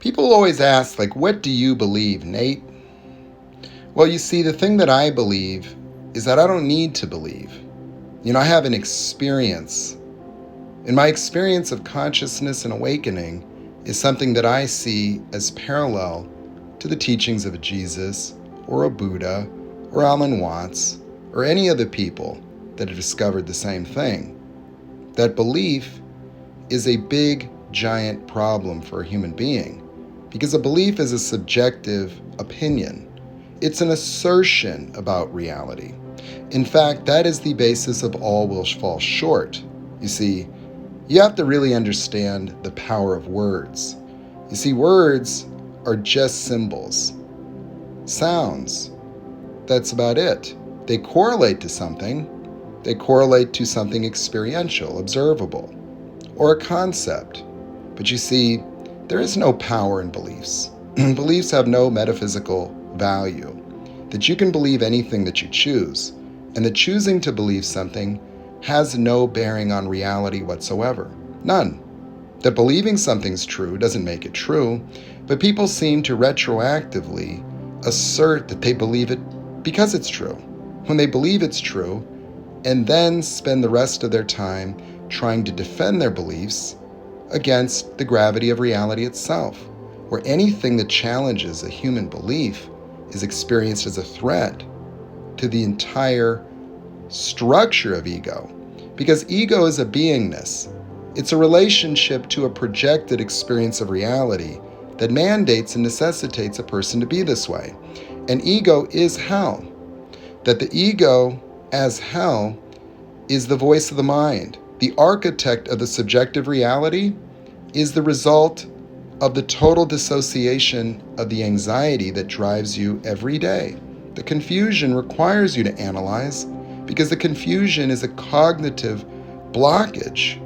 People always ask, what do you believe, Nate? Well, you see, the thing that I believe is that I don't need to believe. I have an experience. And my experience of consciousness and awakening is something that I see as parallel to the teachings of a Jesus or a Buddha or Alan Watts or any other people that have discovered the same thing. That belief is a big, giant problem for a human being because a belief is a subjective opinion. It's an assertion about reality. In fact, that is the basis of all will fall short. You see, you have to really understand the power of words. You see, words are just symbols, sounds. That's about it. They correlate to something. They correlate to something experiential, observable, or a concept. But you see, there is no power in beliefs. Beliefs have no metaphysical value. That you can believe anything that you choose, and that choosing to believe something has no bearing on reality whatsoever. None. That believing something's true doesn't make it true, but people seem to retroactively assert that they believe it because it's true, when they believe it's true, and then spend the rest of their time trying to defend their beliefs against the gravity of reality itself, where anything that challenges a human belief is experienced as a threat to the entire structure of ego. Because ego is a beingness. It's a relationship to a projected experience of reality that mandates and necessitates a person to be this way. And ego is hell. That the ego as hell is the voice of the mind. The architect of the subjective reality is the result of the total dissociation of the anxiety that drives you every day. The confusion requires you to analyze because the confusion is a cognitive blockage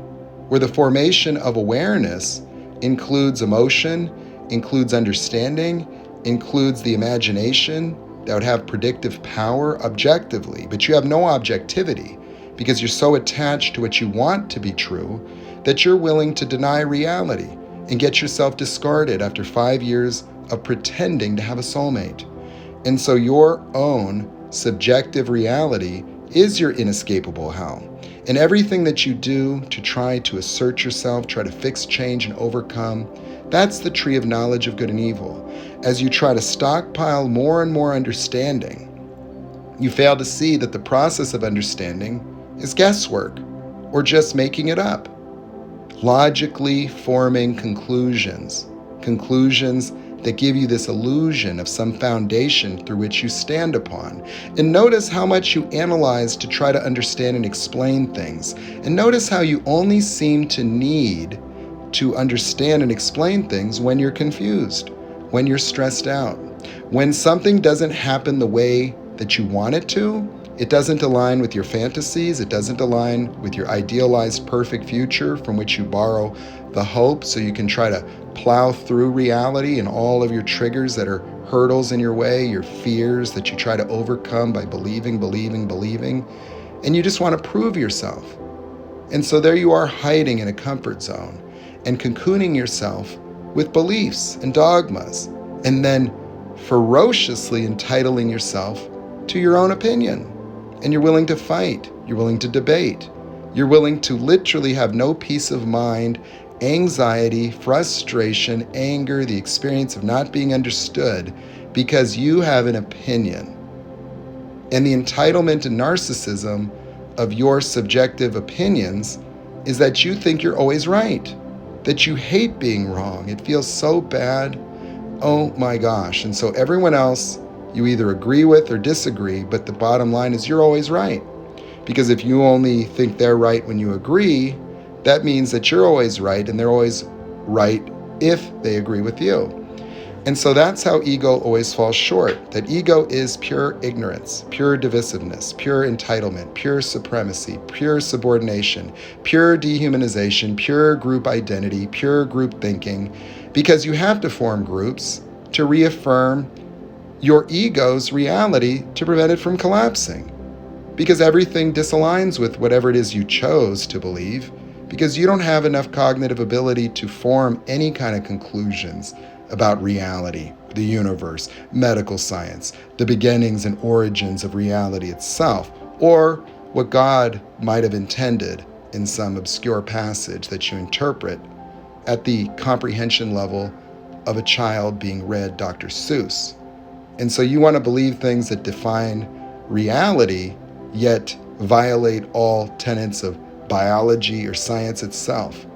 where the formation of awareness includes emotion, includes understanding, includes the imagination that would have predictive power objectively, but you have no objectivity because you're so attached to what you want to be true that you're willing to deny reality and get yourself discarded after 5 years of pretending to have a soulmate. And so your own subjective reality is your inescapable hell. And everything that you do to try to assert yourself, try to fix, change, and overcome, that's the tree of knowledge of good and evil. As you try to stockpile more and more understanding, you fail to see that the process of understanding is guesswork or just making it up. Logically forming conclusions that give you this illusion of some foundation through which you stand upon. And notice how much you analyze to try to understand and explain things. And notice how you only seem to need to understand and explain things when you're confused, when you're stressed out, when something doesn't happen the way that you want it to. It doesn't align with your fantasies. It doesn't align with your idealized perfect future from which you borrow the hope so you can try to plow through reality and all of your triggers that are hurdles in your way, your fears that you try to overcome by believing. And you just want to prove yourself. And so there you are hiding in a comfort zone and cocooning yourself with beliefs and dogmas and then ferociously entitling yourself to your own opinion. And you're willing to fight, you're willing to debate, you're willing to literally have no peace of mind, anxiety, frustration, anger, the experience of not being understood because you have an opinion. And the entitlement and narcissism of your subjective opinions is that you think you're always right, that you hate being wrong. It feels so bad. Oh my gosh. And so everyone else you either agree with or disagree, but the bottom line is you're always right. Because if you only think they're right when you agree, that means that you're always right and they're always right if they agree with you. And so that's how ego always falls short. That ego is pure ignorance, pure divisiveness, pure entitlement, pure supremacy, pure subordination, pure dehumanization, pure group identity, pure group thinking, because you have to form groups to reaffirm your ego's reality to prevent it from collapsing. Because everything disaligns with whatever it is you chose to believe, because you don't have enough cognitive ability to form any kind of conclusions about reality, the universe, medical science, the beginnings and origins of reality itself, or what God might have intended in some obscure passage that you interpret at the comprehension level of a child being read Dr. Seuss. And so you want to believe things that define reality, yet violate all tenets of biology or science itself.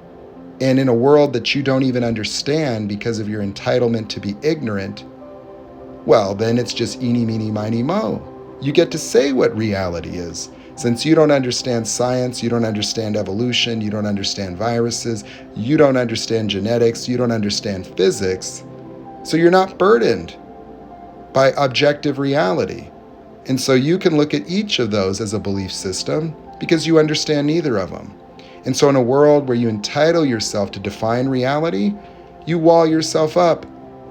And in a world that you don't even understand because of your entitlement to be ignorant, well, then it's just eeny, meeny, miny, mo. You get to say what reality is. Since you don't understand science, you don't understand evolution, you don't understand viruses, you don't understand genetics, you don't understand physics, so you're not burdened by objective reality. And so you can look at each of those as a belief system because you understand neither of them. And so in a world where you entitle yourself to define reality, you wall yourself up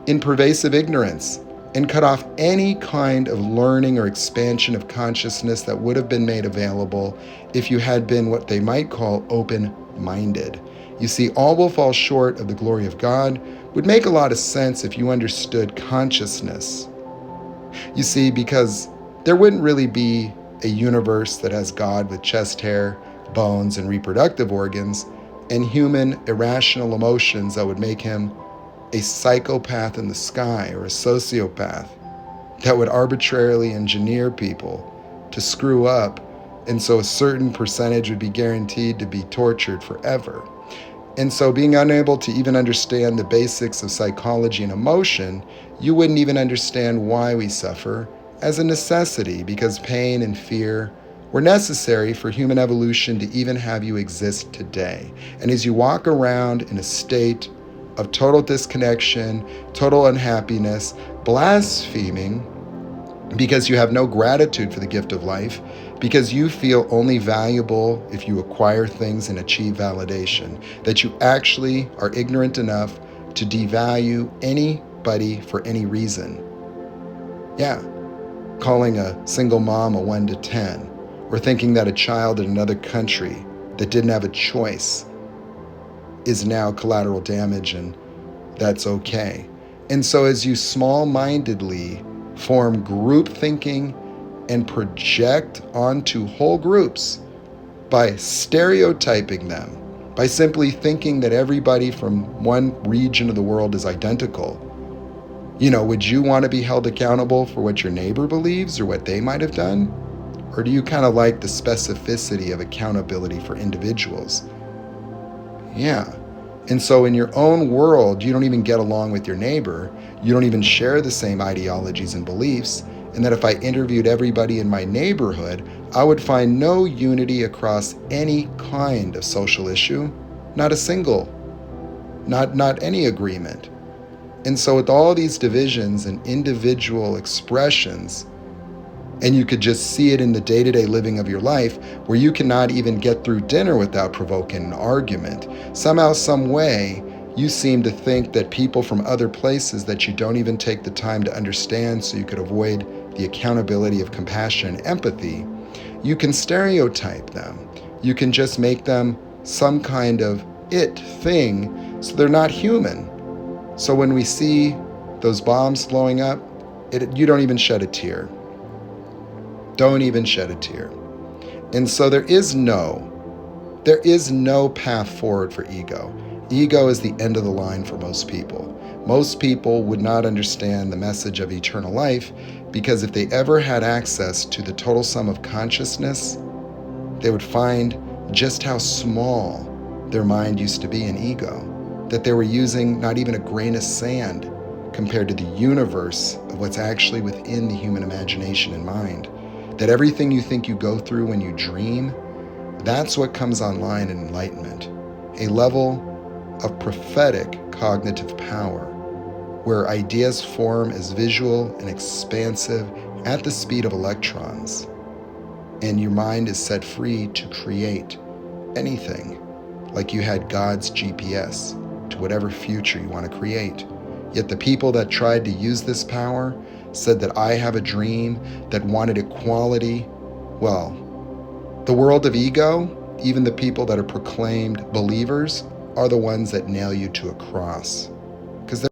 in pervasive ignorance and cut off any kind of learning or expansion of consciousness that would have been made available if you had been what they might call open-minded. You see, all will fall short of the glory of God would make a lot of sense if you understood consciousness. You see, because there wouldn't really be a universe that has God with chest hair, bones, and reproductive organs, and human irrational emotions that would make him a psychopath in the sky or a sociopath that would arbitrarily engineer people to screw up, and so a certain percentage would be guaranteed to be tortured forever. And so being unable to even understand the basics of psychology and emotion, you wouldn't even understand why we suffer as a necessity, because pain and fear were necessary for human evolution to even have you exist today. And as you walk around in a state of total disconnection, total unhappiness, blaspheming, because you have no gratitude for the gift of life, because you feel only valuable if you acquire things and achieve validation, that you actually are ignorant enough to devalue anybody for any reason. Yeah, calling a single mom a 1 to 10, or thinking that a child in another country that didn't have a choice is now collateral damage and that's okay. And so as you small-mindedly form group thinking and project onto whole groups by stereotyping them, by simply thinking that everybody from one region of the world is identical, would you want to be held accountable for what your neighbor believes or what they might have done? Or do you kind of like the specificity of accountability for individuals? Yeah. And so in your own world, you don't even get along with your neighbor. You don't even share the same ideologies and beliefs. And that if I interviewed everybody in my neighborhood, I would find no unity across any kind of social issue, not a single, not any agreement. And so with all these divisions and individual expressions, and you could just see it in the day-to-day living of your life, where you cannot even get through dinner without provoking an argument. Somehow, some way, you seem to think that people from other places that you don't even take the time to understand so you could avoid the accountability of compassion and empathy, you can stereotype them. You can just make them some kind of it thing so they're not human. So when we see those bombs blowing up, you don't even shed a tear. Don't even shed a tear. And so there is no path forward for ego. Ego is the end of the line for most people. Most people would not understand the message of eternal life because if they ever had access to the total sum of consciousness, they would find just how small their mind used to be in ego, that they were using not even a grain of sand compared to the universe of what's actually within the human imagination and mind. That everything you think you go through when you dream, that's what comes online in enlightenment. A level of prophetic cognitive power, where ideas form as visual and expansive at the speed of electrons, and your mind is set free to create anything, like you had God's GPS to whatever future you want to create. Yet the people that tried to use this power said that I have a dream, that wanted equality. Well, the world of ego, even the people that are proclaimed believers, are the ones that nail you to a cross.